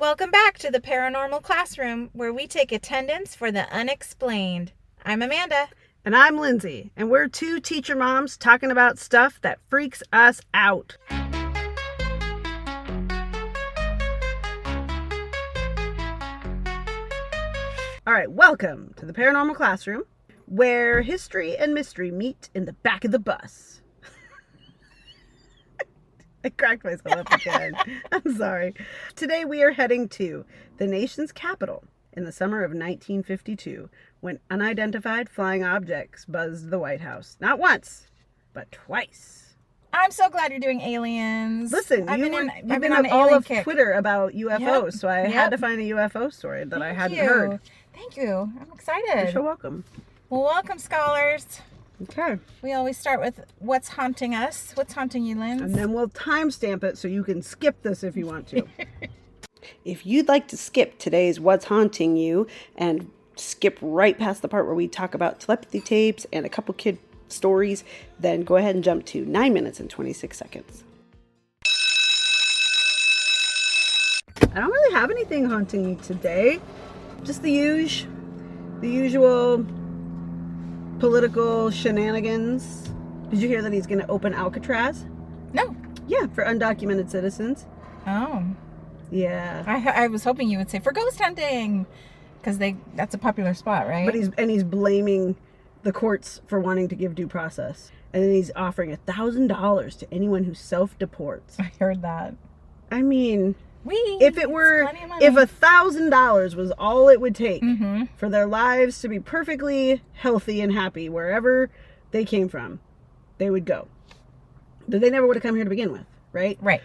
Welcome back to the Paranormal Classroom, where we take attendance for the unexplained. I'm Amanda. And I'm Lindsay, and we're two teacher moms talking about stuff that freaks us out. All right, welcome to the Paranormal Classroom, where history and mystery meet in the back of the bus. I cracked myself up again. I'm sorry. Today we are heading to the nation's capital in the summer of 1952, when unidentified flying objects buzzed the White House. Not once, but twice. I'm so glad you're doing aliens. Listen, you've been on all of Twitter about UFOs, so I had to find a UFO story that I hadn't heard. Thank you. I'm excited. You're so welcome. Well, welcome, scholars. Okay. We always start with what's haunting us. What's haunting you, Lindsay? And then we'll timestamp it so you can skip this if you want to. If you'd like to skip today's What's Haunting You and skip right past the part where we talk about telepathy tapes and a couple kid stories, then go ahead and jump to 9 minutes and 26 seconds. I don't really have anything haunting me today. Just the usual political shenanigans. Did you hear that he's going to open Alcatraz? No. Yeah, for undocumented citizens. Oh. Yeah. I was hoping you would say for ghost hunting, because that's a popular spot, right? But he's blaming the courts for wanting to give due process. And then he's offering $1,000 to anyone who self-deports. I heard that. I mean, if $1,000 was all it would take for their lives to be perfectly healthy and happy wherever they came from, they would go. But they never would have come here to begin with, right? Right.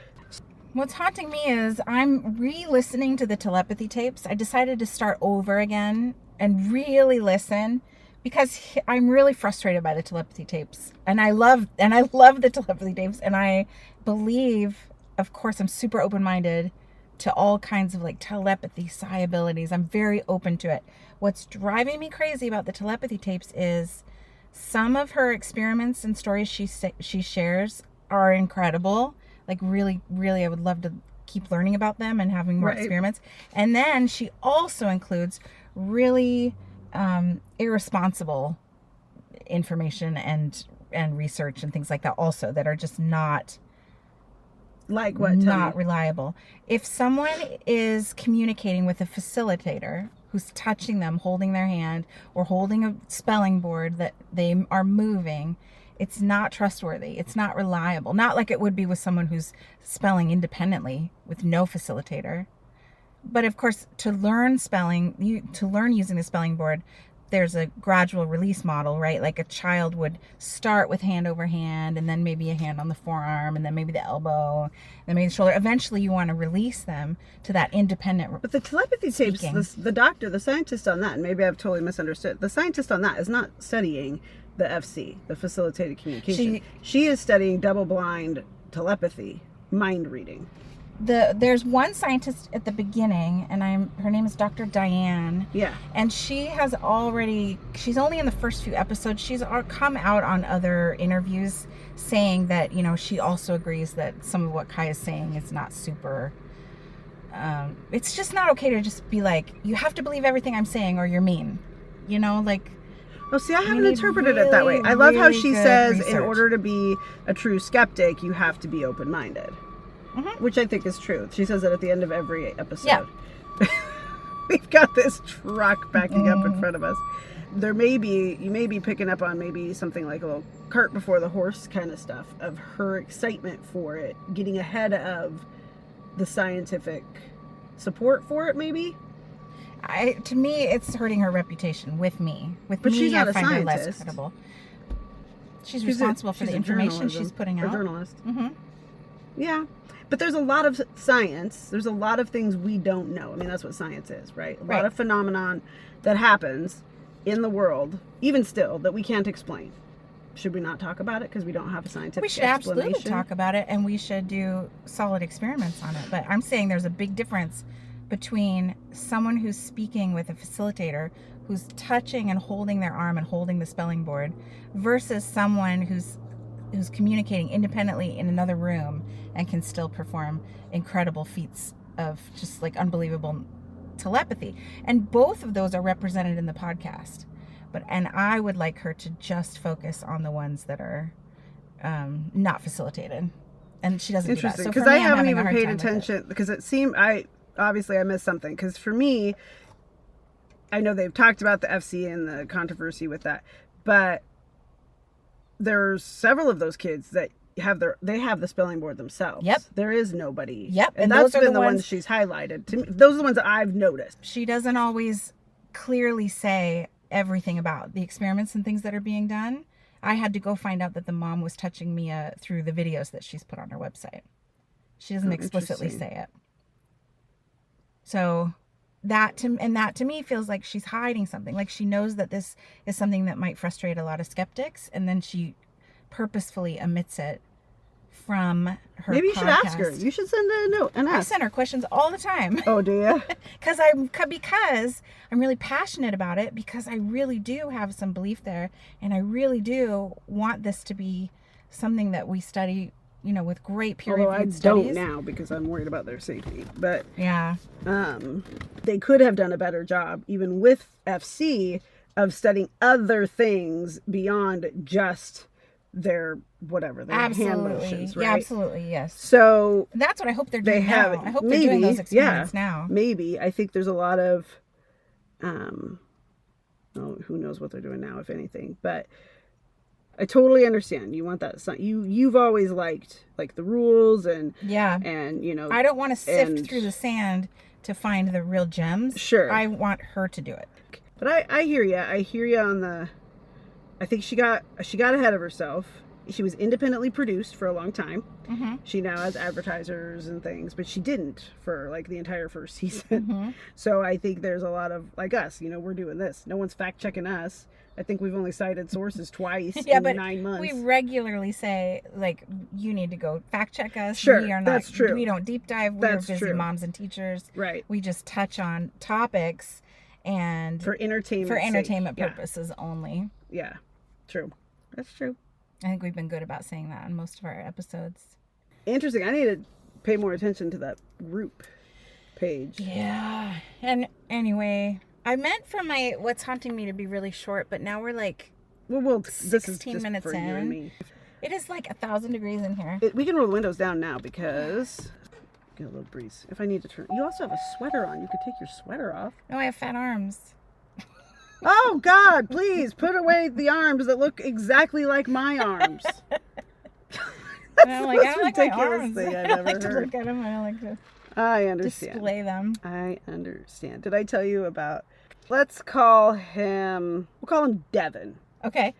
What's haunting me is I'm re-listening to the telepathy tapes. I decided to start over again and really listen because I'm really frustrated by the telepathy tapes. And I love the telepathy tapes, and I believe, of course, I'm super open-minded to all kinds of like telepathy, psi abilities. I'm very open to it. What's driving me crazy about the telepathy tapes is some of her experiments and stories she shares are incredible. Like really, really, I would love to keep learning about them and having more experiments. And then she also includes really irresponsible information and research and things like that also that are just not reliable. If someone is communicating with a facilitator who's touching them, holding their hand, or holding a spelling board that they are moving, it's not trustworthy. It's not reliable. Not like it would be with someone who's spelling independently with no facilitator. But of course, to learn using the spelling board, there's a gradual release model, right? Like a child would start with hand over hand, and then maybe a hand on the forearm, and then maybe the elbow, and then maybe the shoulder. Eventually you want to release them to that independent. But the telepathy tapes, the scientist on that, and maybe I've totally misunderstood, the scientist on that is not studying the FC, the facilitated communication. She is studying double-blind telepathy, mind reading. There's one scientist at the beginning, and her name is Dr. Diane. Yeah. And she's only in the first few episodes. She's come out on other interviews saying that, she also agrees that some of what Kai is saying is not super, it's just not okay to just be like, you have to believe everything I'm saying or you're mean. Oh, see, I haven't interpreted it that way. I love how she says research. In order to be a true skeptic, you have to be open-minded. Which I think is true. She says that at the end of every episode. Yeah. We've got this truck backing up in front of us. You may be picking up on maybe something like a little cart before the horse kind of stuff of her excitement for it, getting ahead of the scientific support for it, maybe. To me, it's hurting her reputation with me. But she's not a find scientist. Her less credible. She's responsible for the information she's putting out. A journalist. Yeah. But there's a lot of science. There's a lot of things we don't know. I mean, that's what science is, right? A lot of phenomenon that happens in the world, even still, that we can't explain. Should we not talk about it because we don't have a scientific explanation? We should absolutely talk about it, and we should do solid experiments on it. But I'm saying there's a big difference between someone who's speaking with a facilitator, who's touching and holding their arm and holding the spelling board, versus someone who's communicating independently in another room and can still perform incredible feats of just like unbelievable telepathy. And both of those are represented in the podcast. And I would like her to just focus on the ones that are not facilitated. And she doesn't do that. Interesting, So because I haven't even paid attention, because it seemed, I missed something. Because for me, I know they've talked about the FC and the controversy with that, but there's several of those kids that have the spelling board themselves. Yep. There is nobody. Yep. And that's been the ones she's highlighted. To me, those are the ones that I've noticed. She doesn't always clearly say everything about the experiments and things that are being done. I had to go find out that the mom was touching Mia through the videos that she's put on her website. She doesn't explicitly say it. So that to me feels like she's hiding something. Like she knows that this is something that might frustrate a lot of skeptics, and then she purposefully omits it from her Maybe you should ask her. podcast. You should send her a note and I ask. send her questions all the time. Oh, do you? Because I'm really passionate about it, because I really do have some belief there, and I really do want this to be something that we study, with great peer-reviewed studies. Although I don't now, because I'm worried about their safety. But yeah, they could have done a better job, even with FC, of studying other things beyond just their hand motions, right? Yeah, absolutely, yes. So that's what I hope they're doing now. I hope they're maybe, doing those experiments now. Maybe. I think there's a lot of, who knows what they're doing now, if anything. But I totally understand. You want that. You've always liked like the rules and I don't want to sift through the sand to find the real gems. Sure. I want her to do it. But I hear you. I hear you on the. I think she got ahead of herself. She was independently produced for a long time. Mm-hmm. She now has advertisers and things, but she didn't for like the entire first season. Mm-hmm. So I think there's a lot of like us, we're doing this. No one's fact checking us. I think we've only cited sources twice in 9 months. We regularly say, like, you need to go fact check us. Sure, we are not, that's true. We don't deep dive. We're busy moms and teachers. Right. We just touch on topics and for entertainment purposes only. Yeah, true. That's true. I think we've been good about saying that in most of our episodes. Interesting. I need to pay more attention to that group page. Yeah. And anyway, I meant for my What's Haunting Me to be really short, but now we're like 16 minutes for in. you and me. It is like 1,000 degrees in here. We can roll the windows down now because get a little breeze. If I need to turn. You also have a sweater on. You could take your sweater off. No, I have fat arms. Oh, God, please put away the arms that look exactly like my arms. I don't like my arms. Thing I've I ever like to heard. look at them. I don't like to I understand. display them. I understand. Did I tell you about, we'll call him Devin. Okay.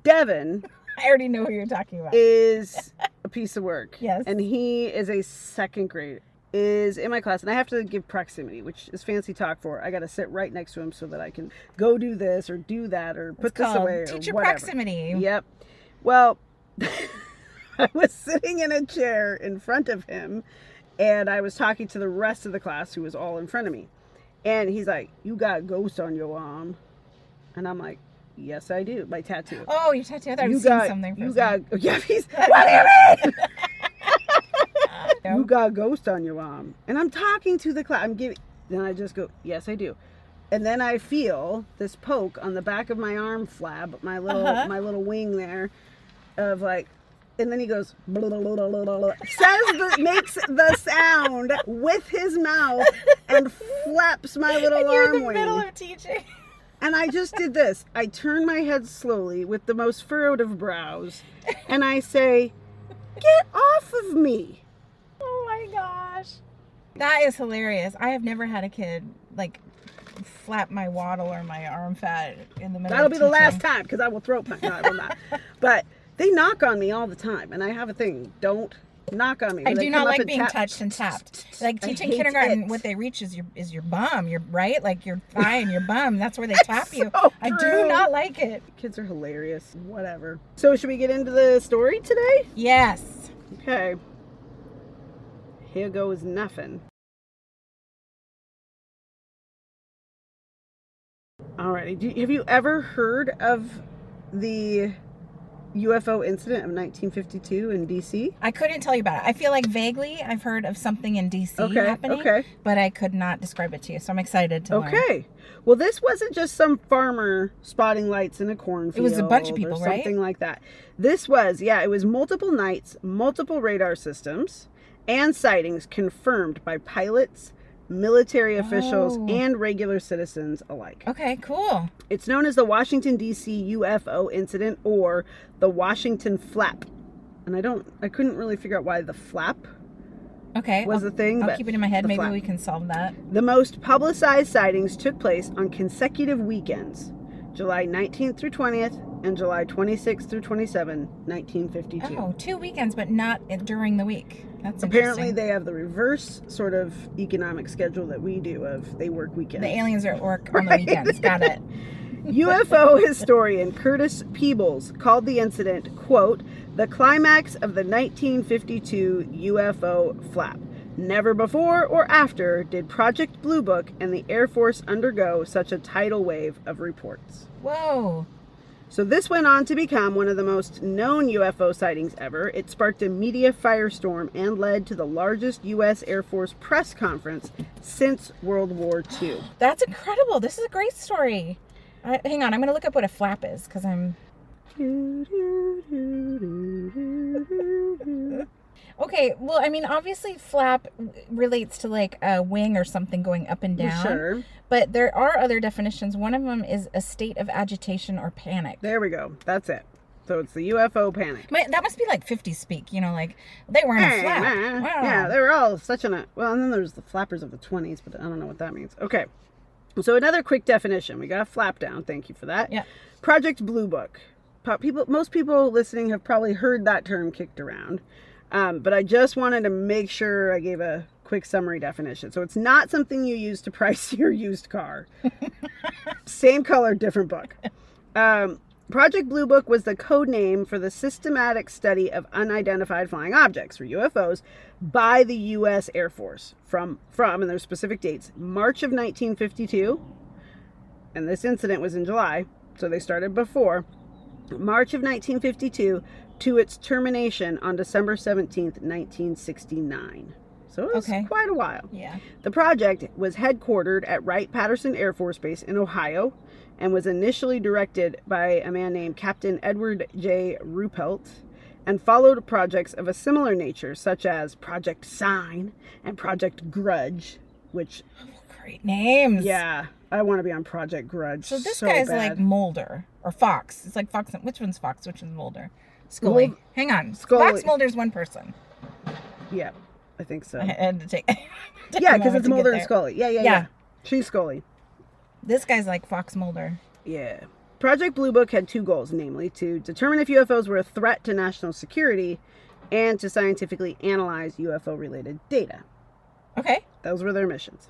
Devin. I already know who you're talking about. Is a piece of work. Yes. And he is a second grader. Is in my class, and I have to give proximity, which is fancy talk for I got to sit right next to him so that I can go do this or do that or put this away or teacher whatever. proximity. Yep. Well, I was sitting in a chair in front of him, and I was talking to the rest of the class who was all in front of me, and he's like, "You got a ghost on your arm," and I'm like, "Yes, I do. My tattoo." Oh, your tattoo. I thought I was seeing something. Yeah. What do you mean? You got a ghost on your arm. And I'm talking to the class. Then I just go, "Yes, I do." And then I feel this poke on the back of my arm flab, my little wing there, of like, and then he goes, blah, blah, blah, blah, blah, makes the sound with his mouth and flaps my little arm You're in the wing. middle of teaching. And I just did this. I turn my head slowly with the most furrowed of brows, and I say, "Get off of me." Oh my gosh. That is hilarious. I have never had a kid like flap my waddle or my arm fat in the middle That'll of be teaching. the last time, because I will throw punch. No, I will not. But they knock on me all the time, and I have a thing. Don't knock on me. I do not like being touched and tapped. Like teaching kindergarten, what they reach is your bum. You're right, like your thigh and your bum. That's where they tap you. So I do not like it. Kids are hilarious. Whatever. So should we get into the story today? Yes. Okay. Here goes nothing. Alrighty. Have you ever heard of the UFO incident of 1952 in D.C.? I couldn't tell you about it. I feel like vaguely I've heard of something in D.C. happening, but I could not describe it to you. So I'm excited to learn. Okay. Well, this wasn't just some farmer spotting lights in a cornfield. It was a bunch of people, or right? something like that. This was, it was multiple nights, multiple radar systems, and sightings confirmed by pilots, military officials, and regular citizens alike. Okay, cool. It's known as the Washington, D.C. UFO incident, or the Washington flap. And I couldn't really figure out why the flap was the thing. I'll keep it in my head. Maybe flap. we can solve that. The most publicized sightings took place on consecutive weekends, July 19th through 20th and July 26th through 27, 1952. Oh, 2 weekends, but not during the week. That's apparently they have the reverse sort of economic schedule that we do of they work weekends. The aliens are at work on the weekends. Got it. UFO historian Curtis Peebles called the incident, quote, the climax of the 1952 UFO flap. Never before or after did Project Blue Book and the Air Force undergo such a tidal wave of reports. Whoa. So this went on to become one of the most known UFO sightings ever. It sparked a media firestorm and led to the largest U.S. Air Force press conference since World War II. That's incredible. This is a great story. Hang on, I'm going to look up what a flap is because I'm... Okay, well, I mean, obviously flap relates to like a wing or something going up and down. Sure. But there are other definitions. One of them is a state of agitation or panic. There we go. That's it. So it's the UFO panic. That must be like 50s speak, like they were in a flap. Wow. Yeah, they were all such an... Well, and then there's the flappers of the 20s, but I don't know what that means. Okay. So another quick definition. We got flap down. Thank you for that. Yeah. Project Blue Book. Most people listening have probably heard that term kicked around. But I just wanted to make sure I gave a quick summary definition. So it's not something you use to price your used car. Same color, different book. Project Blue Book was the code name for the systematic study of unidentified flying objects, or UFOs, by the U.S. Air Force from, and there's specific dates, March of 1952, and this incident was in July, so they started before, March of 1952 to its termination on December 17th, 1969. So it was quite a while. Yeah. The project was headquartered at Wright-Patterson Air Force Base in Ohio and was initially directed by a man named Captain Edward J. Ruppelt and followed projects of a similar nature such as Project Sign and Project Grudge, which... Great names. Yeah. I want to be on Project Grudge. So this guy's like Mulder or Fox. It's like Fox. Which one's Fox? Which one's Mulder? Scully. Hang on. Scully. Fox Mulder's one person. Yeah, I think so. I had to take yeah, because it's Mulder and Scully. Yeah. She's Scully. This guy's like Fox Mulder. Yeah. Project Blue Book had two goals, namely to determine if UFOs were a threat to national security and to scientifically analyze UFO-related data. Okay. Those were their missions.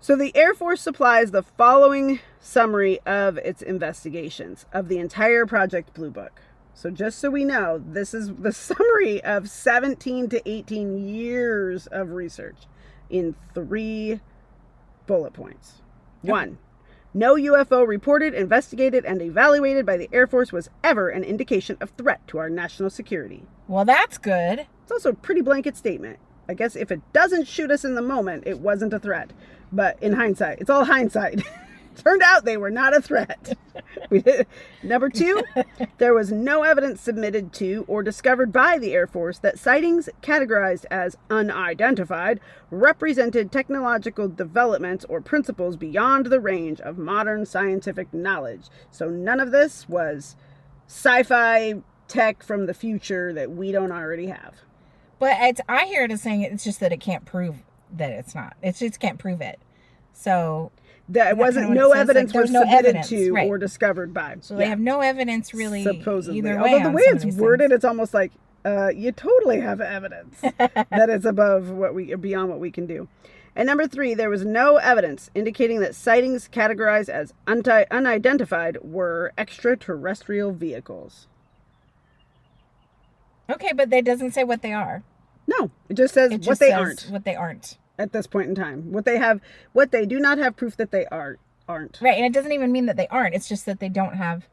So the Air Force supplies the following summary of its investigations of the entire Project Blue Book. So just so we know, this is the summary of 17 to 18 years of research in 3 bullet points. 1, no UFO reported, investigated, and evaluated by the Air Force was ever an indication of threat to our national security. Well, that's good. It's also a pretty blanket statement. I guess if it doesn't shoot us in the moment, it wasn't a threat. But in hindsight, it's all hindsight. Turned out they were not a threat. Number 2, there was no evidence submitted to or discovered by the Air Force that sightings categorized as unidentified represented technological developments or principles beyond the range of modern scientific knowledge. So none of this was sci-fi tech from the future that we don't already have. But I hear it as saying it's just that it can't prove that it's not. It just can't prove it. So... That wasn't, no evidence was submitted to or discovered by. So they have no evidence really supposedly. Either way. Although the way it's worded, it's almost like you totally have evidence that it's above beyond what we can do. And number 3, there was no evidence indicating that sightings categorized as unidentified were extraterrestrial vehicles. Okay, but that doesn't say what they are. No, it just says what they aren't. What they aren't. At this point in time. What they do not have proof that they aren't. Right, and it doesn't even mean that they aren't. It's just that they don't have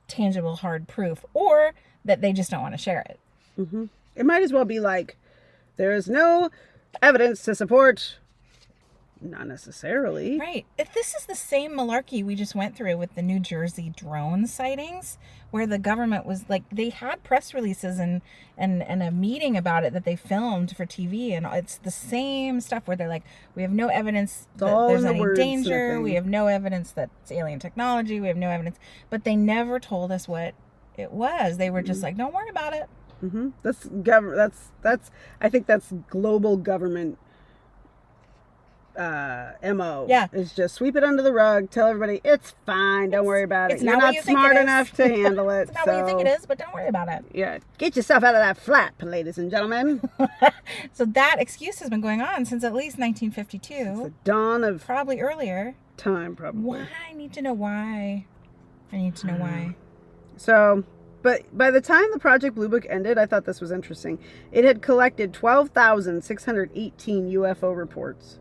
tangible, hard proof, or that they just don't want to share it. Mm-hmm. It might as well be like, there is no evidence to support. Not necessarily. Right. If this is the same malarkey we just went through with the New Jersey drone sightings, where the government was like, they had press releases and a meeting about it that they filmed for TV, and it's the same stuff where they're like, we have no evidence that there's any danger, we have no evidence that it's alien technology, we have no evidence, but they never told us what it was. They were just like, don't worry about it. Mm-hmm. That's I think that's global government MO. Yeah. Is just sweep it under the rug, tell everybody it's fine, don't worry about it. You're not you smart enough to handle it. It's not what you think it is, but don't worry about it. Yeah. Get yourself out of that flap, ladies and gentlemen. So that excuse has been going on since at least 1952. It's the dawn of probably earlier. Time, probably. Why? I need to know why. So, but by the time the Project Blue Book ended, I thought this was interesting. It had collected 12,618 UFO reports.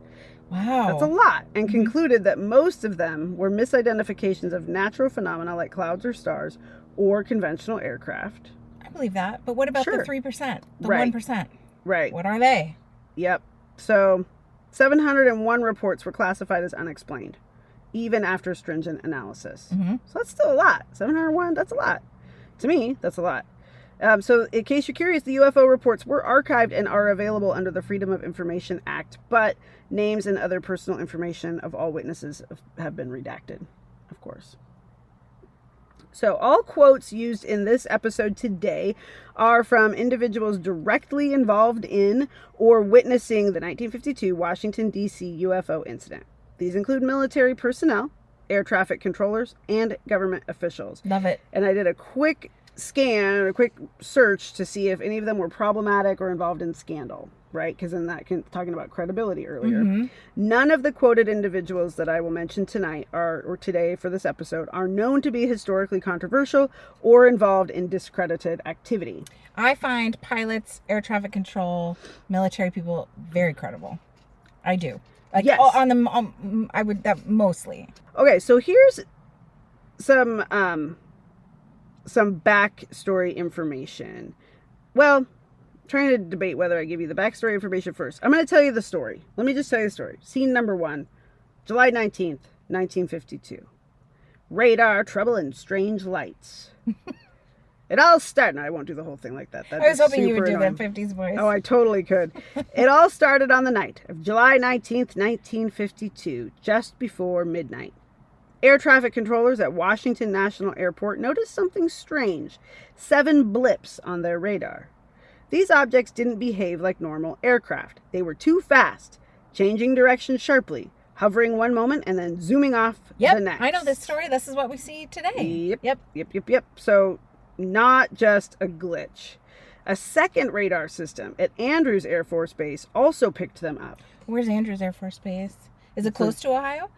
Wow. That's a lot. And concluded that most of them were misidentifications of natural phenomena like clouds or stars or conventional aircraft. I believe that. But what about the 3%? The 1%? Right. What are they? Yep. So 701 reports were classified as unexplained, even after stringent analysis. Mm-hmm. So that's still a lot. 701, that's a lot. To me, that's a lot. So in case you're curious, the UFO reports were archived and are available under the Freedom of Information Act, but names and other personal information of all witnesses have been redacted, of course. So all quotes used in this episode today are from individuals directly involved in or witnessing the 1952 Washington, D.C. UFO incident. These include military personnel, air traffic controllers, and government officials. Love it. And I did a quick scan, a quick search to see if any of them were problematic or involved in scandal, right? Because in that, talking about credibility earlier, none of the quoted individuals that I will mention tonight or today for this episode are known to be historically controversial or involved in discredited activity. I find pilots, air traffic control, military people very credible. I do. Like, yes. I would that mostly. Okay, so here's some backstory information. Well, I'm trying to debate whether I give you the backstory information first. I'm going to tell you the story. Let me just tell you the story. Scene number 1, July 19th, 1952. Radar trouble and strange lights. It all started. No, I won't do the whole thing like that. I was hoping you would do that 50s voice. Oh, I totally could. It all started on the night of July 19th, 1952, just before midnight. Air traffic controllers at Washington National Airport noticed something strange. 7 blips on their radar. These objects didn't behave like normal aircraft. They were too fast, changing direction sharply, hovering one moment and then zooming off the next. I know this story. This is what we see today. Yep. So, not just a glitch. A second radar system at Andrews Air Force Base also picked them up. Where's Andrews Air Force Base? Is it close to Ohio?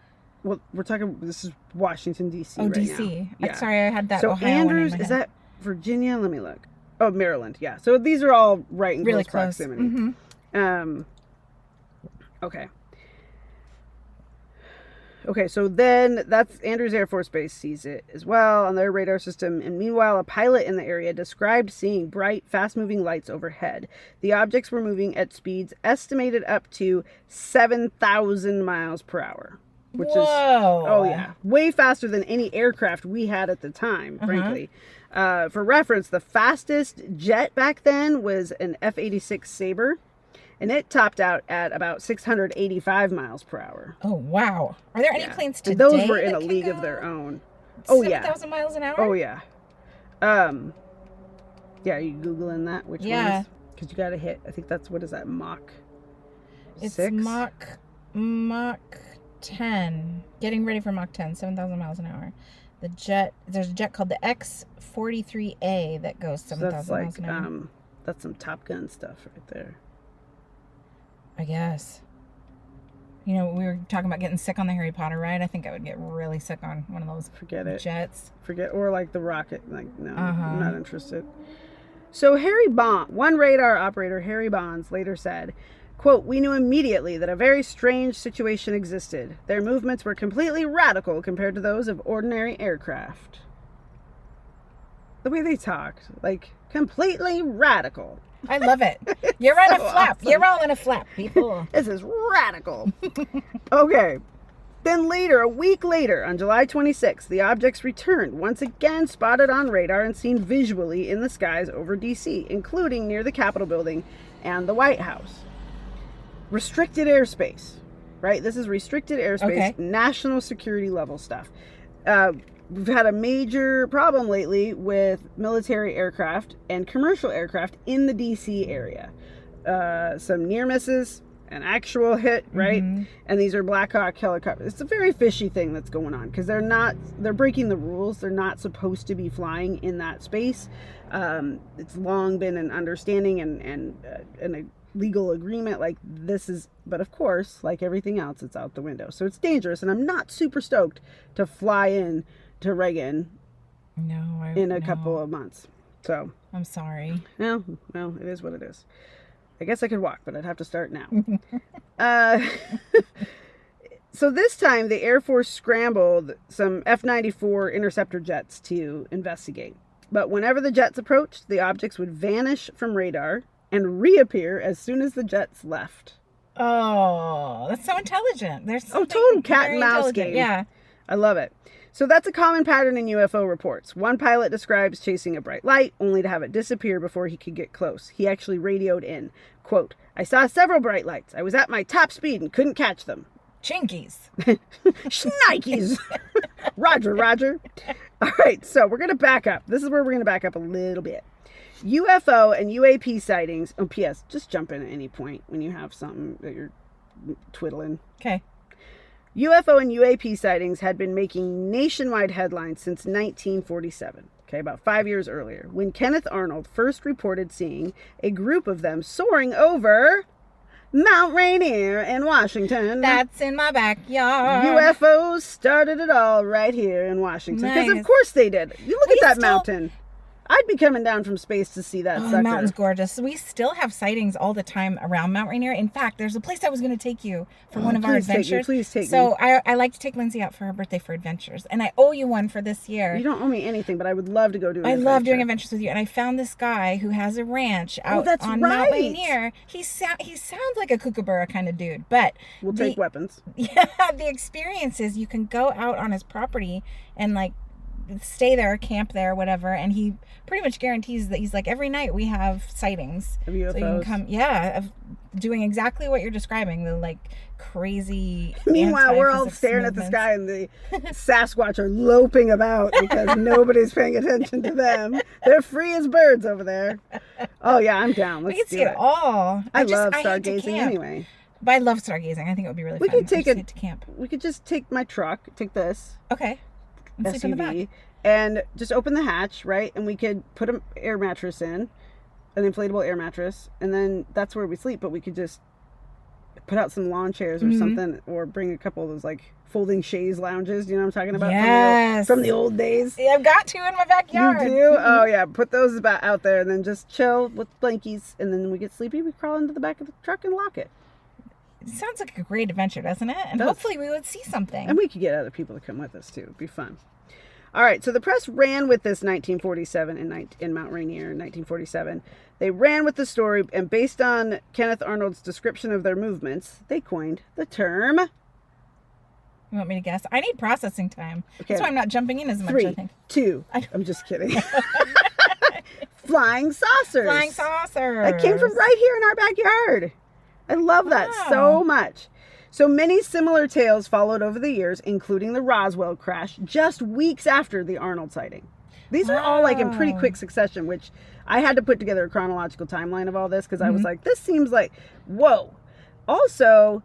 Well, we're talking, this is Washington, D.C. Oh, right D.C. now. Yeah. Sorry, I had that so Ohio Andrews, one in my is head. that Virginia? Let me look. Oh, Maryland, yeah. So these are all right in really close proximity. Mm-hmm. Okay. Okay, so then that's Andrews Air Force Base sees it as well on their radar system. And meanwhile, a pilot in the area described seeing bright, fast-moving lights overhead. The objects were moving at speeds estimated up to 7,000 miles per hour. Which is, oh yeah, way faster than any aircraft we had at the time, frankly. For reference, the fastest jet back then was an F-86 Sabre. And it topped out at about 685 miles per hour. Oh, wow. Are there any planes today? And those were in a league of their own. Oh, yeah. 7,000 miles an hour? Oh, yeah. Yeah, are you Googling that? Which ones? Because you got to hit, I think that's, what is that, Mach 6? It's Mach 10. Getting ready for Mach 10, 7,000 miles an hour. The jet, there's a jet called the X-43A that goes 7,000 miles an hour. That's some Top Gun stuff right there. I guess. You know, we were talking about getting sick on the Harry Potter ride. I think I would get really sick on one of those jets. Or like the rocket. Like, no, I'm not interested. So one radar operator, Harry Bonds, later said, quote, "We knew immediately that a very strange situation existed. Their movements were completely radical compared to those of ordinary aircraft." The way they talked, like completely radical. I love it. You're on so a flap. awesome. You're all in a flap, people. This is radical. Okay. Then later, a week later, on July 26th, the objects returned, once again spotted on radar and seen visually in the skies over D.C., including near the Capitol building and the White House. Restricted airspace, right? This is restricted airspace, Okay. national security level stuff. We've had a major problem lately with military aircraft and commercial aircraft in the D.C. area. Some near misses, an actual hit, right? Mm-hmm. And these are Black Hawk helicopters. It's a very fishy thing that's going on because they're breaking the rules. They're not supposed to be flying in that space. It's long been an understanding and a legal agreement like this is, but of course, like everything else, it's out the window. So it's dangerous, and I'm not super stoked to fly in to Reagan in a couple of months. So I'm sorry. no, it is what it is. I guess I could walk, but I'd have to start now. So this time, the Air Force scrambled some F-94 interceptor jets to investigate. But whenever the jets approached, the objects would vanish from radar and reappear as soon as the jets left. Oh, that's so intelligent. There's total cat and mouse game. Yeah. I love it. So that's a common pattern in UFO reports. One pilot describes chasing a bright light only to have it disappear before he could get close. He actually radioed in, quote, "I saw several bright lights. I was at my top speed and couldn't catch them." Chinkies. Shnikes. Roger. All right, so we're going to back up. This is where we're going to back up a little bit. UFO and UAP sightings. Oh, P.S. Just jump in at any point when you have something that you're twiddling. Okay. UFO and UAP sightings had been making nationwide headlines since 1947, okay, about 5 years earlier, when Kenneth Arnold first reported seeing a group of them soaring over Mount Rainier in Washington. That's in my backyard. UFOs started it all right here in Washington. Because Nice. of course they did. You look at that still- mountain. I'd be coming down from space to see that Oh, sucker. the mountain's gorgeous. We still have sightings all the time around Mount Rainier. In fact, there's a place I was going to take you for one of our please take me, adventures. please take so me. I like to take Lindsay out for her birthday for adventures, and I owe you one for this year. You don't owe me anything, but I would love to go do an I adventure. love doing adventures with you, and I found this guy who has a ranch out that's on right. Mount Rainier. He sounds like a kookaburra kind of dude, but We'll take weapons. Yeah, the experience is you can go out on his property and like stay there, camp there, whatever, and he pretty much guarantees that he's like every night we have sightings. Of So you can UFOs. come, of doing exactly what you're describing, the like crazy. Meanwhile, we're all anti-physics staring at the movements. sky, and the Sasquatch are loping about because nobody's paying attention to them. They're free as birds over there. Oh yeah, I'm down. We Let's can see do it it. all. I love hate to stargazing camp. anyway. But I love stargazing. I think it would be really We fun. could take I just hate to camp. We could just take my truck, take this Okay. And sleep in the back. SUV, and just open the hatch, right? And we could put an air mattress in, an inflatable air mattress, and then that's where we sleep. But we could just put out some lawn chairs or something, or bring a couple of those like folding chaise lounges. You know what I'm talking about? Yes. From the old days. Yeah, I've got two in my backyard. You do? Oh yeah. Put those about out there, and then just chill with blankies, and then when we get sleepy, we crawl into the back of the truck and lock it. It sounds like a great adventure, doesn't it? And Does. hopefully we would see something. And we could get other people to come with us too. It'd be fun. All right, so the press ran with this 1947 in Mount Rainier in 1947. They ran with the story, and based on Kenneth Arnold's description of their movements, they coined the term. You want me to guess? I need processing time. Okay. That's why I'm not jumping in as much, I 3, think. 2. I'm just kidding. Flying saucers. Flying saucers. That came from right here in our backyard. I love that Wow. so much. So many similar tales followed over the years, including the Roswell crash, just weeks after the Arnold sighting. These are all like in pretty Wow. quick succession, which I had to put together a chronological timeline of all this because I was like, this seems like, whoa. Also,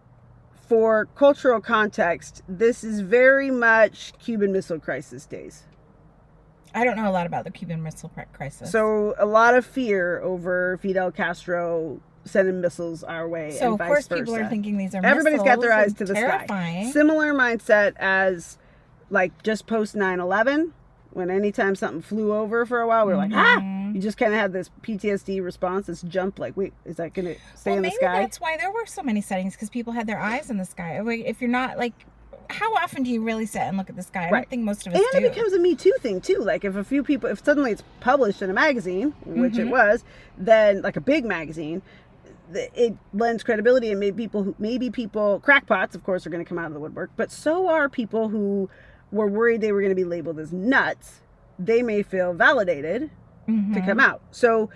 for cultural context, this is very much Cuban Missile Crisis days. I don't know a lot about the Cuban Missile Crisis. So a lot of fear over Fidel Castro sending missiles our way, So and of vice course versa. people are thinking these are Everybody's got their missiles eyes to and the terrifying. sky. Similar mindset as like just post 9/11, when anytime something flew over for a while, we were like, you just kind of had this PTSD response, this jump, like, wait, is that going to stay in the maybe sky? that's why there were so many sightings, because people had their eyes in the sky. If you're not like how often do you really sit and look at the sky? I Right. don't think most of us do. And it becomes a Me Too thing too. Like if a few people, if suddenly it's published in a magazine, which it was, then like a big magazine, it lends credibility, and maybe people, crackpots, of course, are going to come out of the woodwork, but so are people who were worried they were going to be labeled as nuts. They may feel validated to come out. So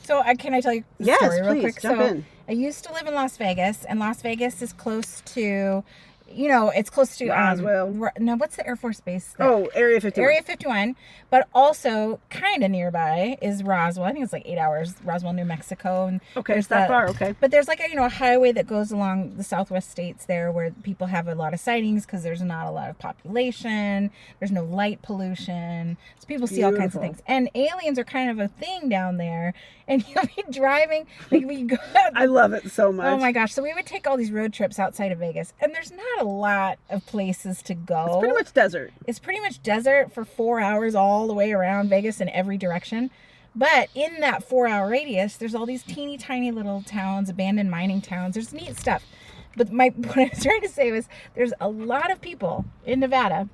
can I tell you a story real quick? Jump in. I used to live in Las Vegas, and Las Vegas is close to, it's close to Roswell. No, what's the Air Force Base? Area 51. Area 51, but also kind of nearby is Roswell. I think it's like 8 hours. Roswell, New Mexico, and Okay, it's that far. Okay, but there's like a highway that goes along the southwest states there where people have a lot of sightings because there's not a lot of population. There's no light pollution, so people see all kinds of things. And aliens are kind of a thing down there. And you'll be driving, like we go. I love it so much. Oh my gosh! So we would take all these road trips outside of Vegas, and there's not a lot of places to go. It's pretty much desert. It's pretty much desert for 4 hours all the way around Vegas in every direction. But in that 4-hour radius, there's all these teeny tiny little towns, abandoned mining towns. There's neat stuff. But what I was trying to say was there's a lot of people in Nevada,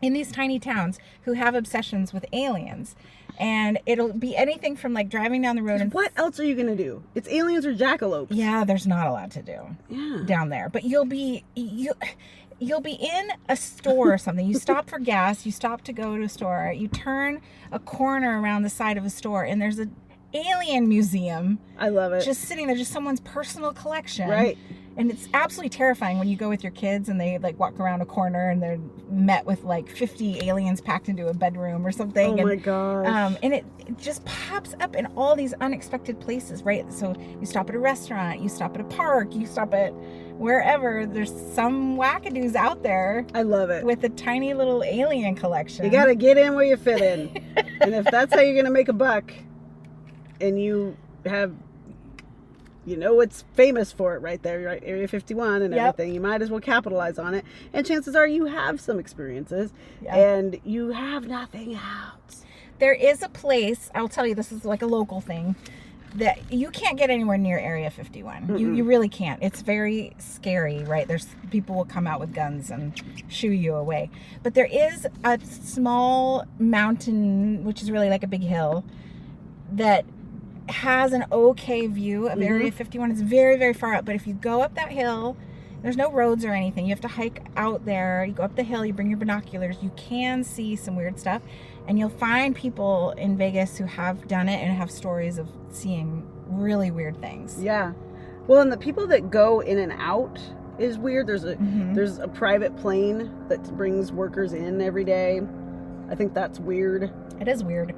in these tiny towns, who have obsessions with aliens. And it'll be anything from like driving down the road and what else are you gonna do? It's aliens or jackalopes. Yeah, there's not a lot to do down there. But you'll be in a store or something. You stop for gas, you stop to go to a store, you turn a corner around the side of a store, and there's an alien museum. I love it. Just sitting there, just someone's personal collection. Right. And it's absolutely terrifying when you go with your kids and they like walk around a corner and they're met with like 50 aliens packed into a bedroom or something. Oh my gosh. And it just pops up in all these unexpected places, right? So you stop at a restaurant, you stop at a park, you stop at wherever. There's some wackadoos out there. I love it. With a tiny little alien collection. You got to get in where you fit in. And if that's how you're going to make a buck, and you have, it's famous for it right there, right? Area 51 and everything. You might as well capitalize on it. And chances are you have some experiences and you have nothing else. There is a place, I'll tell you, this is like a local thing, that you can't get anywhere near Area 51. You really can't. It's very scary, right? There's people will come out with guns and shoo you away. But there is a small mountain, which is really like a big hill, that has an okay view of Area 51. It's very, very far up, but if you go up that hill, there's no roads or anything. You have to hike out there. You go up the hill, you bring your binoculars, you can see some weird stuff, and you'll find people in Vegas who have done it and have stories of seeing really weird things. Yeah. Well, and the people that go in and out is weird. There's a private plane that brings workers in every day. I think that's weird. It is weird.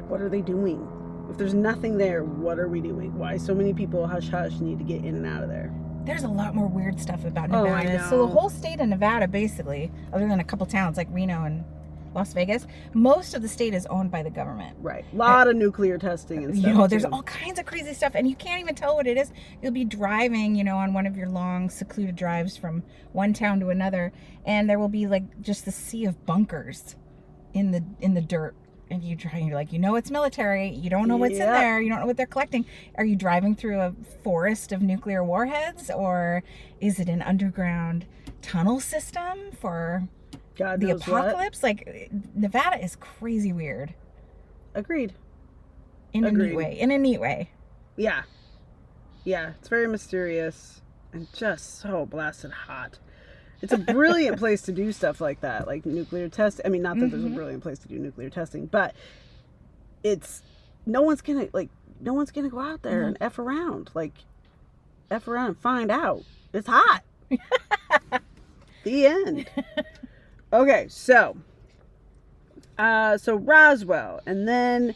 What are they doing? If there's nothing there, what are we doing? Why so many people hush need to get in and out of there? There's a lot more weird stuff about Nevada. Oh, I know. So the whole state of Nevada, basically, other than a couple towns like Reno and Las Vegas, most of the state is owned by the government. Right. A lot of nuclear testing and stuff. There's all kinds of crazy stuff, and you can't even tell what it is. You'll be driving, on one of your long, secluded drives from one town to another, and there will be like just the sea of bunkers in the dirt. And you try, and you're like, it's military. You don't know what's in there. You don't know what they're collecting. Are you driving through a forest of nuclear warheads, or is it an underground tunnel system for God the knows apocalypse? What? Like, Nevada is crazy weird. Agreed. In a neat way. Yeah. Yeah. It's very mysterious and just so blasted hot. It's a brilliant place to do stuff like that, like nuclear test. I mean, not that there's a brilliant place to do nuclear testing, but no one's gonna go out there and F around and find out. It's hot. The end. Okay, so Roswell, and then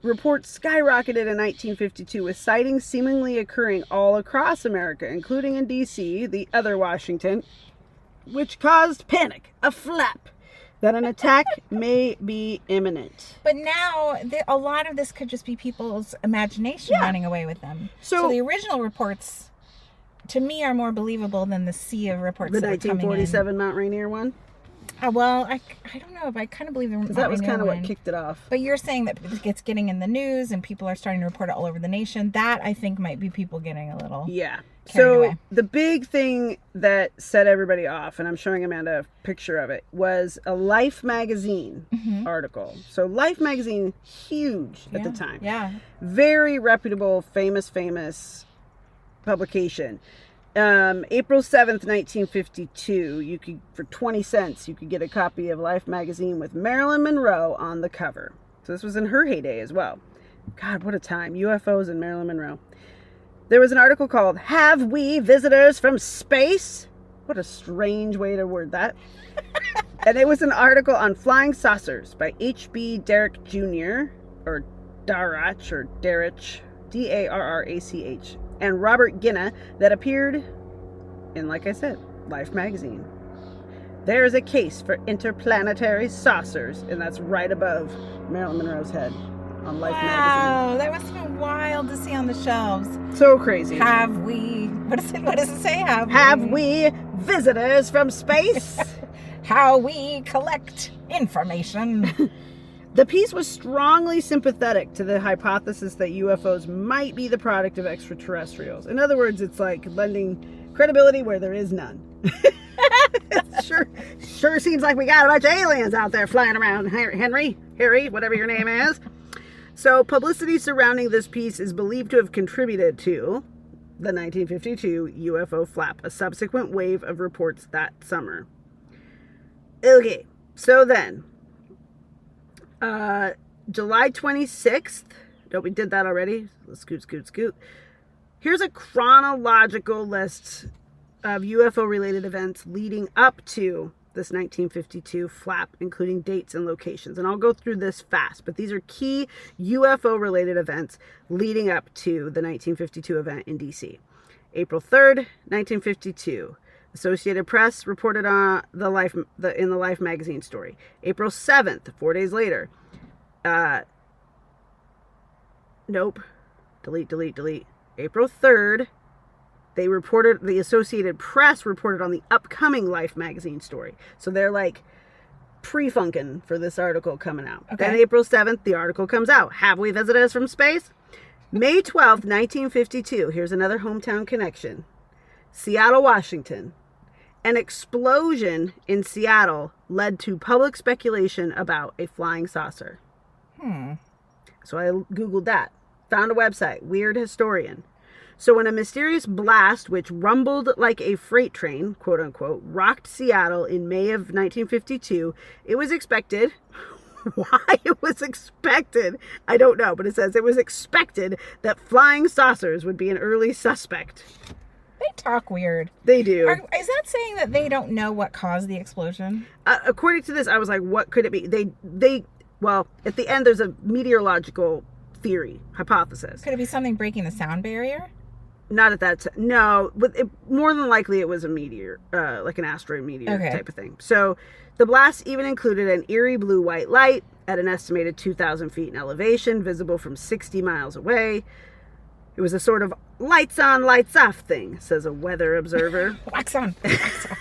reports skyrocketed in 1952 with sightings seemingly occurring all across America, including in D.C., the other Washington, which caused panic, a flap, that an attack may be imminent. But now, a lot of this could just be people's imagination running away with them. So the original reports, to me, are more believable than the sea of reports the that are coming in. 1947 Mount Rainier one? Well, I don't know if I kind of believe the Because that was kind of what kicked it off. But you're saying that it's getting in the news and people are starting to report it all over the nation. That, I think, might be people getting a little carried away. The big thing that set everybody off, and I'm showing Amanda a picture of it, was a Life magazine article. So Life magazine, huge at the time. Yeah. Very reputable, famous publication. April 7th, 1952, you could, for 20 cents, you could get a copy of Life magazine with Marilyn Monroe on the cover. So this was in her heyday as well. God, what a time. UFOs and Marilyn Monroe. There was an article called, "Have We Visitors from Space?" What a strange way to word that. And it was an article on flying saucers by H.B. Derrick Jr., or Darrach, D-A-R-R-A-C-H, and Robert Ginna, that appeared in, like I said, Life magazine. There is a case for interplanetary saucers, and that's right above Marilyn Monroe's head on Life magazine. Wow, that must have been wild to see on the shelves. So crazy. Have we? What does it say? Have we visitors from space? How we collect information. The piece was strongly sympathetic to the hypothesis that UFOs might be the product of extraterrestrials. In other words, it's like lending credibility where there is none. Sure seems like we got a bunch of aliens out there flying around, Harry, whatever your name is. So publicity surrounding this piece is believed to have contributed to the 1952 UFO flap, a subsequent wave of reports that summer. Okay, so then, July 26th, we did that already. Let's scoot. Here's a chronological list of UFO-related events leading up to this 1952 flap, including dates and locations. And I'll go through this fast, but these are key UFO-related events leading up to the 1952 event in D.C. April 3rd, 1952. Associated Press reported on in the Life magazine story. April 7th, 4 days later. Delete. April 3rd, the Associated Press reported on the upcoming Life magazine story. So they're like pre-funking for this article coming out. Okay. Then April 7th, the article comes out. Have we visitors from space? May 12th, 1952. Here's another hometown connection. Seattle, Washington. An explosion in Seattle led to public speculation about a flying saucer. So I Googled that. Found a website, Weird Historian. So when a mysterious blast, which rumbled like a freight train, quote unquote, rocked Seattle in May of 1952, it was expected, why it was expected, I don't know, but it says it was expected that flying saucers would be an early suspect. They talk weird. They do. Is that saying that they don't know what caused the explosion? According to this, I was like, what could it be? Well, at the end, there's a meteorological theory, hypothesis. Could it be something breaking the sound barrier? Not at that time. No, but more than likely it was a meteor, like an asteroid meteor type of thing. So the blast even included an eerie blue-white light at an estimated 2,000 feet in elevation, visible from 60 miles away. It was a sort of lights on, lights off thing, says a weather observer. Wax on, wax off.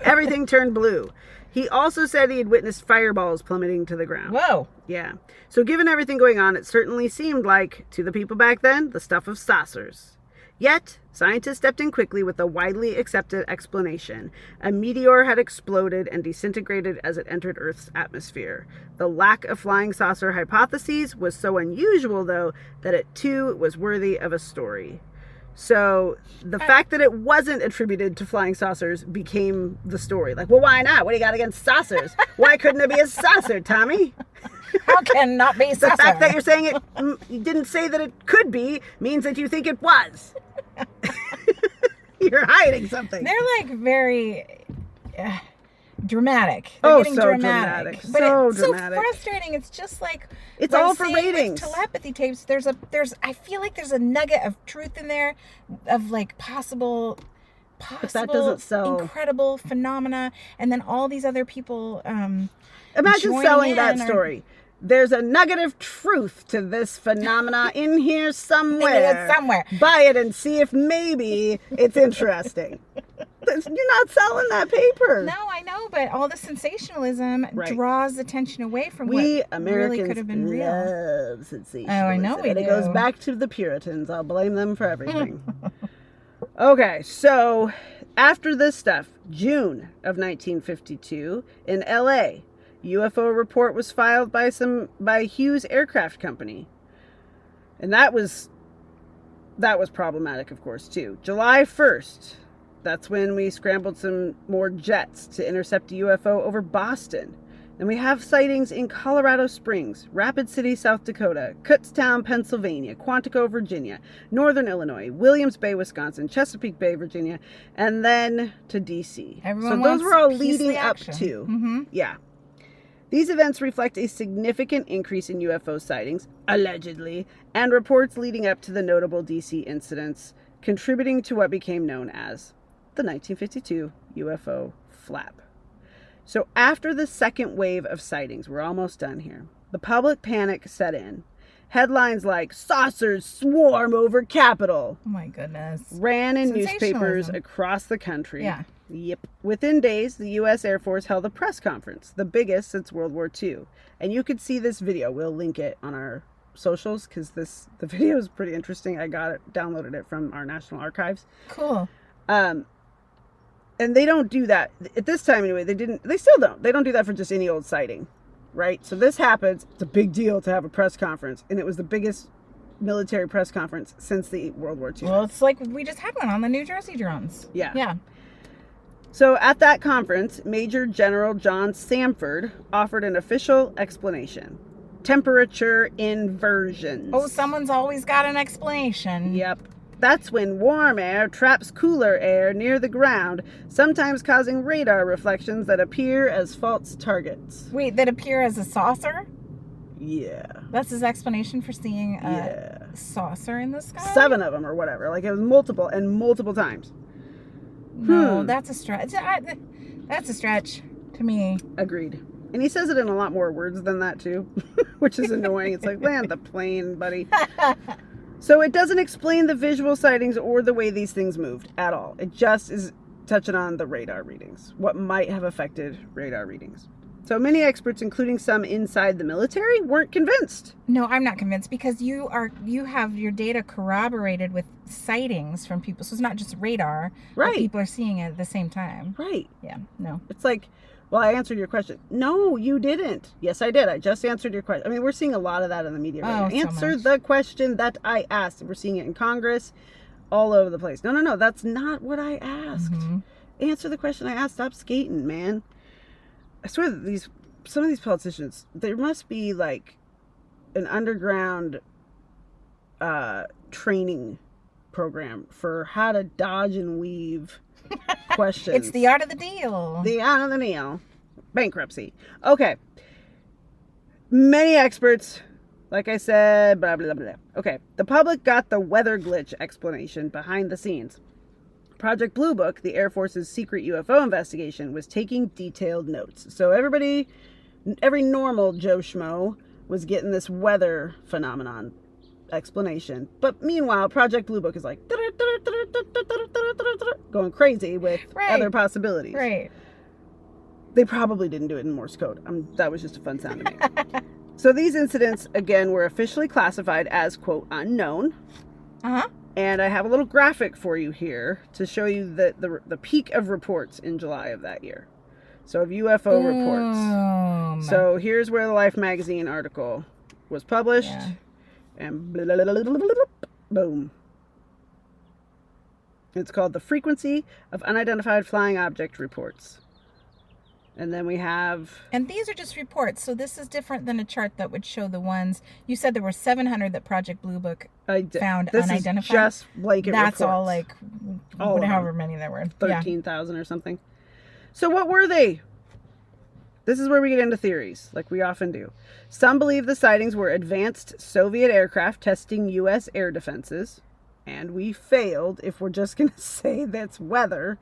Everything turned blue. He also said he had witnessed fireballs plummeting to the ground. Whoa. Yeah. So given everything going on, it certainly seemed like, to the people back then, the stuff of saucers. Yet, scientists stepped in quickly with a widely accepted explanation. A meteor had exploded and disintegrated as it entered Earth's atmosphere. The lack of flying saucer hypotheses was so unusual, though, that it too was worthy of a story. So the fact that it wasn't attributed to flying saucers became the story. Like, well, why not? What do you got against saucers? Why couldn't it be a saucer, Tommy? How can not be saucer? The fact that you're saying it, you didn't say that it could be, means that you think it was. You're hiding something. They're like very dramatic. They're getting so dramatic. But so it's dramatic. So frustrating. It's just like it's all for ratings. Telepathy tapes. I feel like there's a nugget of truth in there, of like possible but that doesn't sell. Incredible phenomena, and then all these other people. Imagine selling that story. There's a nugget of truth to this phenomena in here somewhere. Somewhere. Buy it and see if maybe it's interesting. You're not selling that paper. No, I know, but all the sensationalism draws attention away from we what Americans really could have been real. Love sensationalism. Oh, I know we do. It goes back to the Puritans. I'll blame them for everything. Okay, so after this stuff, June of 1952 in L.A., UFO report was filed by Hughes Aircraft Company, and that was problematic, of course, too. July 1st. That's when we scrambled some more jets to intercept a UFO over Boston. And we have sightings in Colorado Springs, Rapid City, South Dakota, Kutztown, Pennsylvania, Quantico, Virginia, Northern Illinois, Williams Bay, Wisconsin, Chesapeake Bay, Virginia, and then to D.C. Everyone so those were all leading up action. to. Mm-hmm. Yeah. These events reflect a significant increase in UFO sightings, allegedly, and reports leading up to the notable D.C. incidents, contributing to what became known as the 1952 UFO flap. So after the second wave of sightings, we're almost done here, the public panic set in. Headlines like "Saucers swarm over Capitol" Oh my goodness. ran in newspapers across the country. Yeah. Yep. Within days, the U.S. Air Force held a press conference, the biggest since World War II. And you could see this video. We'll link it on our socials because the video is pretty interesting. I downloaded it from our National Archives. Cool. And they don't do that at this time anyway. They still don't. They don't do that for just any old sighting, right? So this happens. It's a big deal to have a press conference, and it was the biggest military press conference since the World War II. Well, it's like we just had one on the New Jersey drones. Yeah. Yeah. So at that conference, Major General John Samford offered an official explanation. Temperature inversions. Oh, someone's always got an explanation. Yep. That's when warm air traps cooler air near the ground, sometimes causing radar reflections that appear as false targets. Wait, that appear as a saucer? Yeah. That's his explanation for seeing a saucer in the sky? 7 of them or whatever. Like it was multiple times. No, that's a stretch. That's a stretch to me. Agreed. And he says it in a lot more words than that too, which is annoying. It's like, land the plane, buddy. So it doesn't explain the visual sightings or the way these things moved at all. It just is touching on the radar readings, what might have affected radar readings. So many experts, including some inside the military, weren't convinced. No, I'm not convinced because you have your data corroborated with sightings from people. So it's not just radar. Right. People are seeing it at the same time. Right. Yeah. No. It's like, well, I answered your question. No, you didn't. Yes, I did. I just answered your question. I mean, we're seeing a lot of that in the media right now. So Answer much. the question that I asked. We're seeing it in Congress, all over the place. No. That's not what I asked. Mm-hmm. Answer the question I asked. Stop skating, man. I swear that some of these politicians, there must be like an underground training program for how to dodge and weave questions. It's the art of the deal. The art of the deal. Bankruptcy. Okay. Many experts, like I said, blah, blah, blah. Okay. The public got the weather glitch explanation behind the scenes. Project Blue Book, the Air Force's secret UFO investigation, was taking detailed notes. So every normal Joe Schmo was getting this weather phenomenon explanation. But meanwhile, Project Blue Book is like going crazy with other possibilities. Right. They probably didn't do it in Morse code. That was just a fun sound to me. So these incidents, again, were officially classified as, quote, unknown. Uh-huh. And I have a little graphic for you here to show you the peak of reports in July of that year. So of UFO reports. So here's where the Life magazine article was published. Yeah. And blah, blah, blah, blah, blah, blah, boom. It's called The Frequency of Unidentified Flying Object Reports. And then we have... And these are just reports, so this is different than a chart that would show the ones... You said there were 700 that Project Blue Book found this unidentified. Is just blanket That's reports. All like... however many there were. 13,000 or something. So what were they? This is where we get into theories, like we often do. Some believe the sightings were advanced Soviet aircraft testing U.S. air defenses. And we failed, if we're just going to say that's weather.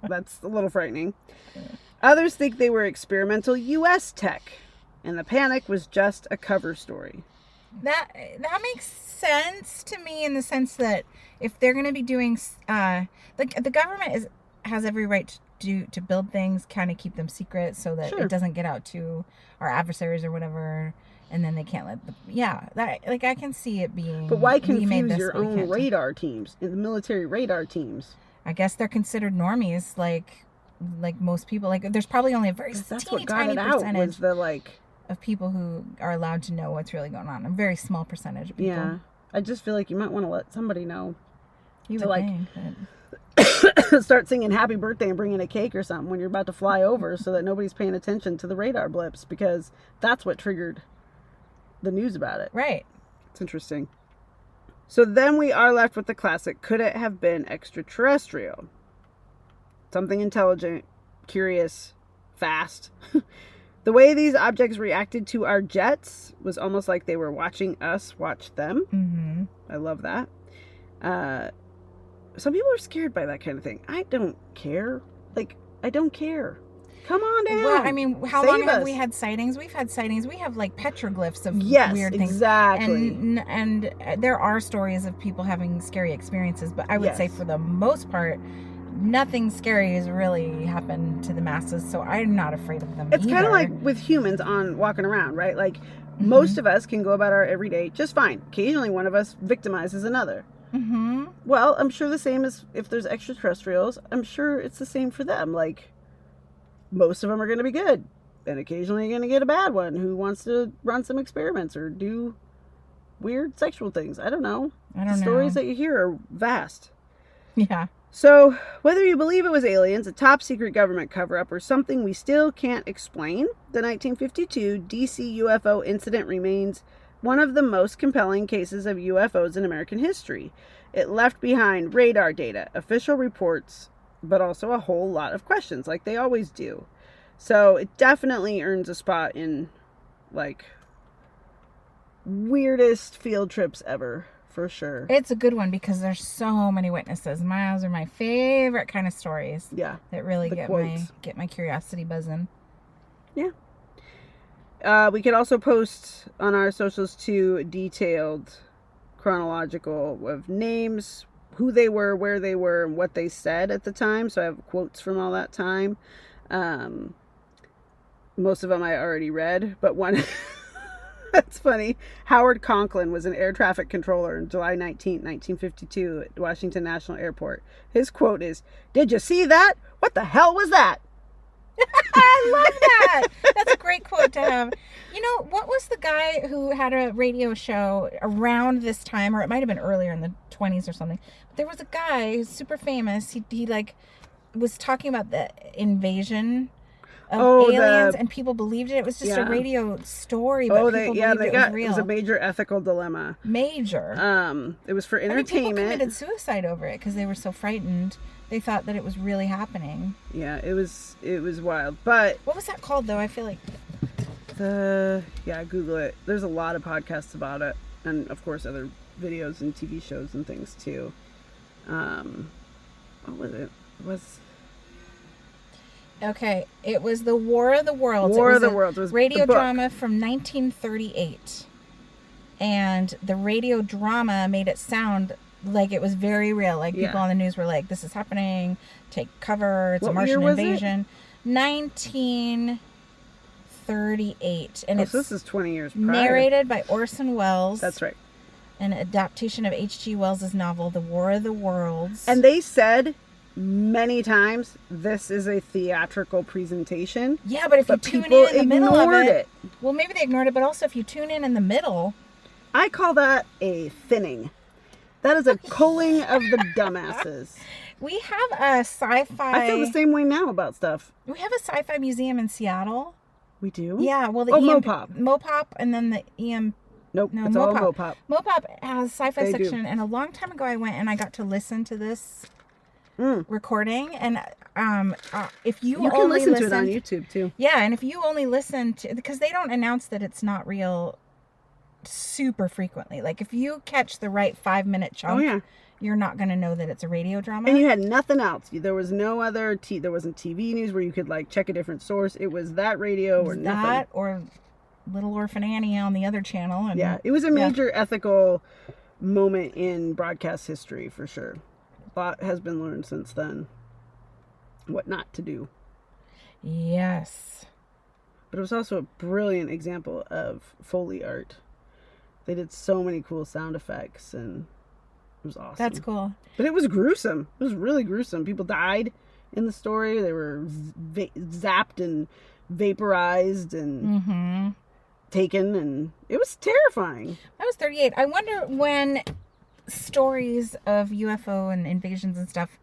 That's a little frightening. Others think they were experimental U.S. tech, and the panic was just a cover story. That makes sense to me in the sense that if they're going to be doing, like the government has every right to build things, kind of keep them secret so that it doesn't get out to our adversaries or whatever, and then they can't let that, like, I can see it being. But why confuse your own radar teams, the military radar teams? I guess they're considered normies, like most people. Like, there's probably only a very teeny tiny percentage of people who are allowed to know what's really going on. A very small percentage of people. Yeah, I just feel like you might want to let somebody know. You would think. Start singing happy birthday and bringing a cake or something when you're about to fly over, so that nobody's paying attention to the radar blips, because that's what triggered the news about it. Right. It's interesting. So then we are left with the classic, could it have been extraterrestrial? Something intelligent, curious, fast. The way these objects reacted to our jets was almost like they were watching us watch them. Mm-hmm. I love that. Some people are scared by that kind of thing. I don't care. Like, I don't care. Come on down. Well, I mean, how long have we had sightings? We've had sightings. We have like petroglyphs of weird things. Exactly. And there are stories of people having scary experiences, but I would say for the most part, nothing scary has really happened to the masses, so I'm not afraid of them. It's kind of like with humans on walking around, right? Like, most of us can go about our everyday just fine. Occasionally one of us victimizes another. Mm-hmm. Well, I'm sure the same as if there's extraterrestrials, I'm sure it's the same for them. Like, most of them are going to be good, and occasionally you're going to get a bad one who wants to run some experiments or do weird sexual things. I don't know. The stories that you hear are vast. Yeah. So, whether you believe it was aliens, a top secret government cover-up, or something we still can't explain, the 1952 DC UFO incident remains one of the most compelling cases of UFOs in American history. It left behind radar data, official reports, but also a whole lot of questions, like they always do. So it definitely earns a spot in, like, weirdest field trips ever, for sure. It's a good one because there's so many witnesses. Those are my favorite kind of stories. Yeah. That really get my curiosity buzzing. Yeah. We could also post on our socials too detailed chronological of names, who they were, where they were, and what they said at the time. So I have quotes from all that time. Most of them I already read, but one that's funny. Howard Conklin was an air traffic controller on July 19th, 1952 at Washington National Airport. His quote is, "Did you see that? What the hell was that?" I love that. That's a great quote to have. You know, what was the guy who had a radio show around this time, or it might have been earlier in the 20s or something. But there was a guy who's super famous. He like was talking about the invasion of aliens, and people believed it. It was just a radio story, but people believed it was real. It was a major ethical dilemma. Major. It was for entertainment. People committed suicide over it because they were so frightened. They thought that it was really happening. Yeah, it was wild. But what was that called, though? I feel like Google it. There's a lot of podcasts about it, and of course other videos and TV shows and things too. What was it? It was the War of the Worlds. War of the Worlds was radio drama from 1938, and the radio drama made it sound like it was very real. Like people on the news were like, "This is happening. Take cover. It's a Martian invasion." 1938, and so this is 20 years prior. Narrated by Orson Welles. That's right. An adaptation of H.G. Wells' novel, The War of the Worlds. And they said many times this is a theatrical presentation. Yeah, but if you tune in the middle of it, well, maybe they ignored it, but also if you tune in the middle, I call that a thinning. That is a culling of the dumbasses. We have a sci-fi. I feel the same way now about stuff. We have a sci-fi museum in Seattle. We do? Yeah, well, Mopop. Mopop, and then the EM. Nope, it's all Mopop. Mopop has a sci-fi section, and a long time ago I went and I got to listen to this recording, and if you can only listen to it on YouTube too. Yeah, and if you only listen to, because they don't announce that it's not real super frequently. Like if you catch the right 5-minute chunk, you're not going to know that it's a radio drama. And you had nothing else. There was no other there wasn't TV news where you could like check a different source. It was that radio or nothing. That or Little Orphan Annie on the other channel. And yeah, it was a major ethical moment in broadcast history for sure. A lot has been learned since then. What not to do. Yes. But it was also a brilliant example of Foley art. They did so many cool sound effects, and it was awesome. That's cool. But it was gruesome. It was really gruesome. People died in the story. They were zapped and vaporized and taken, and it was terrifying. That was 38. I wonder when stories of UFO and invasions and stuff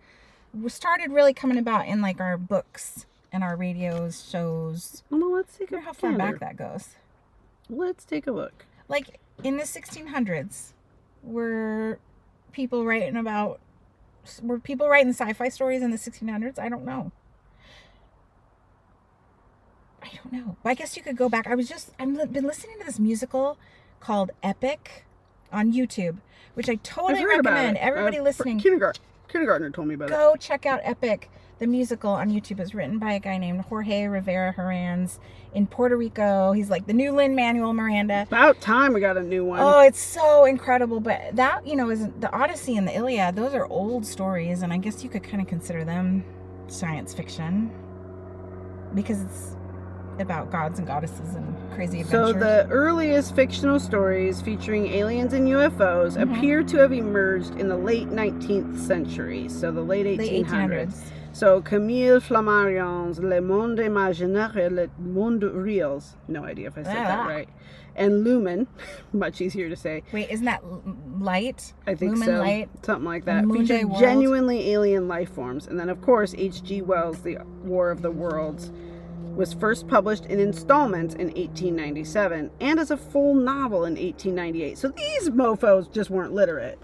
started really coming about in like our books and our radios, shows. Well, let's take a how far back that goes. Let's take a look. Like in the 1600s, were people writing sci-fi stories in the 1600s? I don't know. But I guess you could go back. I've been listening to this musical called Epic on YouTube, which I totally recommend. Everybody listening. Kindergartner told me about it. Go check out Epic. The musical on YouTube is written by a guy named Jorge Rivera Herranz in Puerto Rico. He's like the new Lin-Manuel Miranda. About time we got a new one. Oh, it's so incredible. But that, is the Odyssey and the Iliad. Those are old stories, and I guess you could kind of consider them science fiction because it's about gods and goddesses and crazy adventures. So the earliest fictional stories featuring aliens and UFOs appear to have emerged in the late 19th century. So the late 1800s. So Camille Flammarion's Le Monde Imaginaire, Le Monde Réel. No idea if I said that right. And Lumen, much easier to say. Wait, isn't that light? I think Lumen, so. Light, something like that. Moon Featured World. Genuinely alien life forms. And then, of course, H.G. Wells' The War of the Worlds was first published in installments in 1897 and as a full novel in 1898. So these mofos just weren't literate.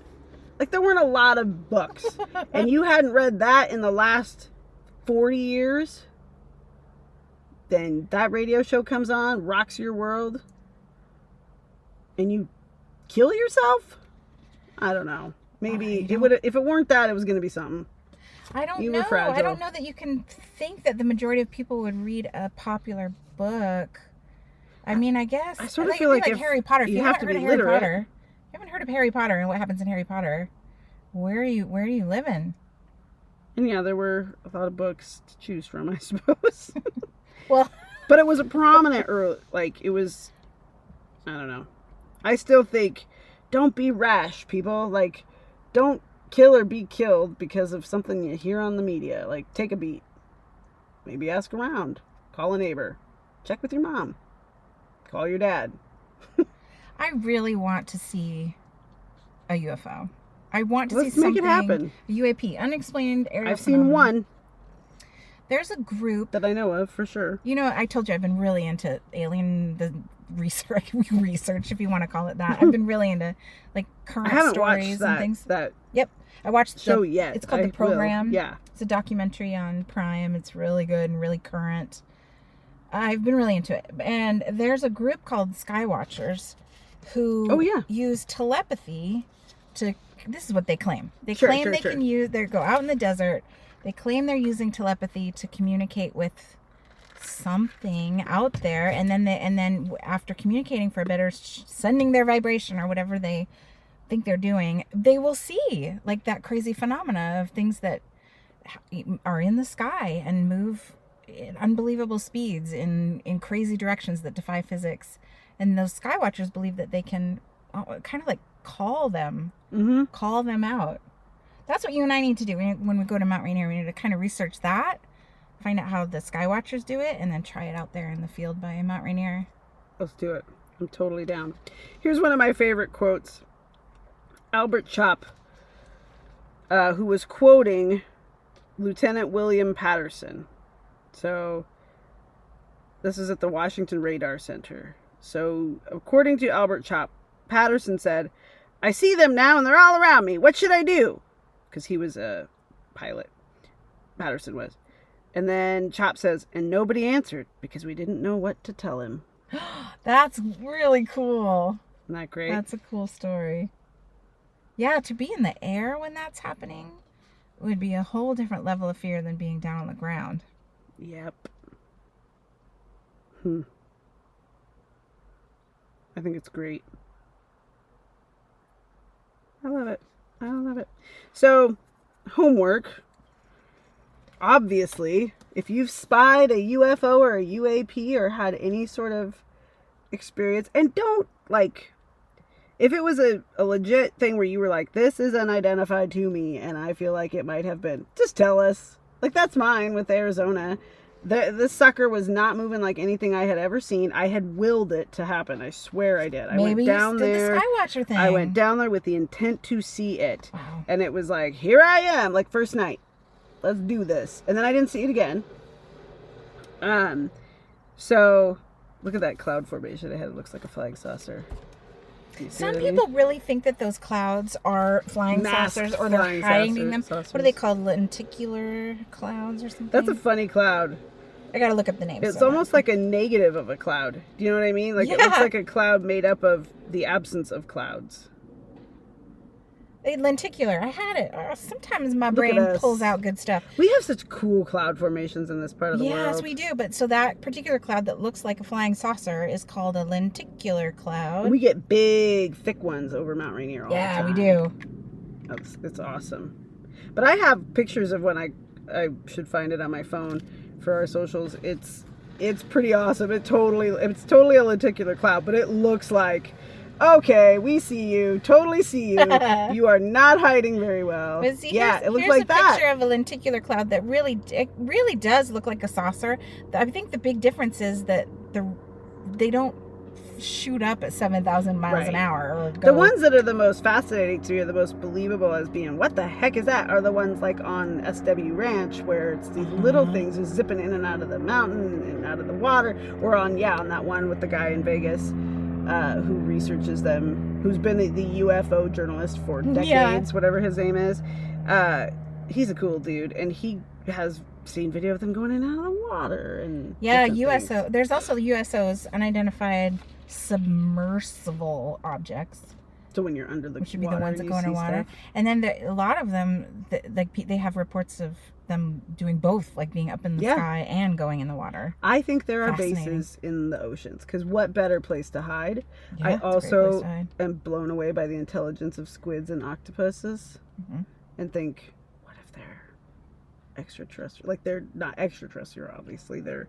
Like, there weren't a lot of books. And you hadn't read that in the last 40 years, then that radio show comes on, rocks your world, and you kill yourself? I don't know. Maybe it would. If it weren't that, it was going to be something. I don't know. I don't know that you can think that the majority of people would read a popular book. I mean, I guess I sort of feel like Harry Potter. If you have haven't to heard be of Harry literate. Potter, you haven't heard of Harry Potter and what happens in Harry Potter. Where are you living? And yeah, there were a lot of books to choose from, I suppose. Well, but it was a prominent it was, I don't know. I still think, don't be rash, people. Like, don't kill or be killed because of something you hear on the media. Like, take a beat. Maybe ask around. Call a neighbor. Check with your mom. Call your dad. I really want to see a UFO. I want to see Let's something. make it happen. A UAP, unexplained aerial I've seen phenomenon. one There's a group that I know of for sure. I told you I've been really into the research, if you want to call it that. I've been really into like current stories and things. Yep, I watched the show yet. It's called The Program. Will. Yeah, it's a documentary on Prime. It's really good and really current. I've been really into it, and there's a group called Skywatchers who use telepathy to. This is what they claim. They claim they can use. They go out in the desert. They claim they're using telepathy to communicate with something out there, and then after communicating for a bit or sending their vibration or whatever they think they're doing, they will see like that crazy phenomena of things that are in the sky and move at unbelievable speeds in crazy directions that defy physics. And those Skywatchers believe that they can kind of like call them out. That's what you and I need to do when we go to Mount Rainier. We need to kind of research that, find out how the Skywatchers do it, and then try it out there in the field by Mount Rainier. Let's do it. I'm totally down. Here's one of my favorite quotes. Albert Chopp, who was quoting Lieutenant William Patterson. So this is at the Washington Radar Center. So according to Albert Chopp, Patterson said, "I see them now and they're all around me. What should I do?" Because he was a pilot. Patterson was. And then Chopp says, "And nobody answered because we didn't know what to tell him." That's really cool. Isn't that great? That's a cool story. Yeah, to be in the air when that's happening would be a whole different level of fear than being down on the ground. Yep. I think it's great. I love it. I love it. So, homework. Obviously, if you've spied a UFO or a UAP or had any sort of experience, and don't, like, if it was a legit thing where you were like, this is unidentified to me, and I feel like it might have been, just tell us. Like, that's mine with Arizona. This sucker was not moving like anything I had ever seen. I had willed it to happen. I swear I did. I went down there. The Skywatcher thing. I went down there with the intent to see it. Wow. And it was like, here I am, like first night. Let's do this. And then I didn't see it again. So look at that cloud formation ahead. It looks like a flying saucer. Some people really think that those clouds are flying saucers, or they're hiding them. What are they called? Lenticular clouds or something? That's a funny cloud. I gotta look up the name. It's almost like a negative of a cloud. Do you know what I mean? Like, it looks like a cloud made up of the absence of clouds. Lenticular. I had it. Sometimes my brain pulls out good stuff. We have such cool cloud formations in this part of the world. Yes, we do. But so that particular cloud that looks like a flying saucer is called a lenticular cloud. We get big, thick ones over Mount Rainier all the time. Yeah, we do. It's awesome. But I have pictures of when I should find it on my phone for our socials. It's pretty awesome. It's totally a lenticular cloud, but it looks like, okay, we see you. Totally see you. You are not hiding very well. But see, yeah, it looks like that. Here's a picture of a lenticular cloud that really does look like a saucer. I think the big difference is that they don't shoot up at 7,000 miles an hour. Or go. The ones that are the most fascinating to me, or the most believable as being, what the heck is that, are the ones like on SW Ranch, where it's these little things just zipping in and out of the mountain and out of the water. Or on that one with the guy in Vegas. Who researches them, who's been the UFO journalist for decades, whatever his name is. He's a cool dude, and he has seen video of them going in and out of the water. And USO. There's also USOs, unidentified submersible objects. So when you're under the water, which should be the ones that go under water. And then a lot of them, they have reports of them doing both, like being up in the sky and going in the water. I think there are bases in the oceans, because what better place to hide? I also am blown away by the intelligence of squids and octopuses, and think, what if they're extraterrestrial? Like, they're not extraterrestrial, obviously. They're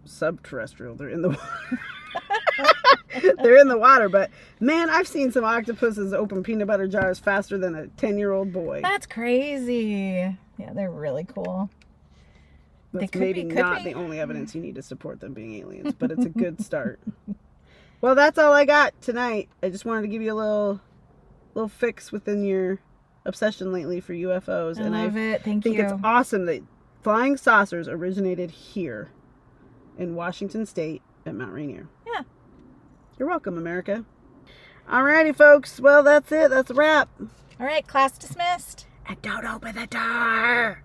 subterrestrial. They're in the water. They're in the water, but man, I've seen some octopuses open peanut butter jars faster than a 10-year-old boy. That's crazy. Yeah, they're really cool. That's maybe not the only evidence you need to support them being aliens, but it's a good start. Well, that's all I got tonight. I just wanted to give you a little fix within your obsession lately for UFOs. I love it. Thank you. I think it's awesome that flying saucers originated here in Washington State at Mount Rainier. Yeah. You're welcome, America. Alrighty, folks. Well, that's it. That's a wrap. All right, class dismissed. And don't open the door.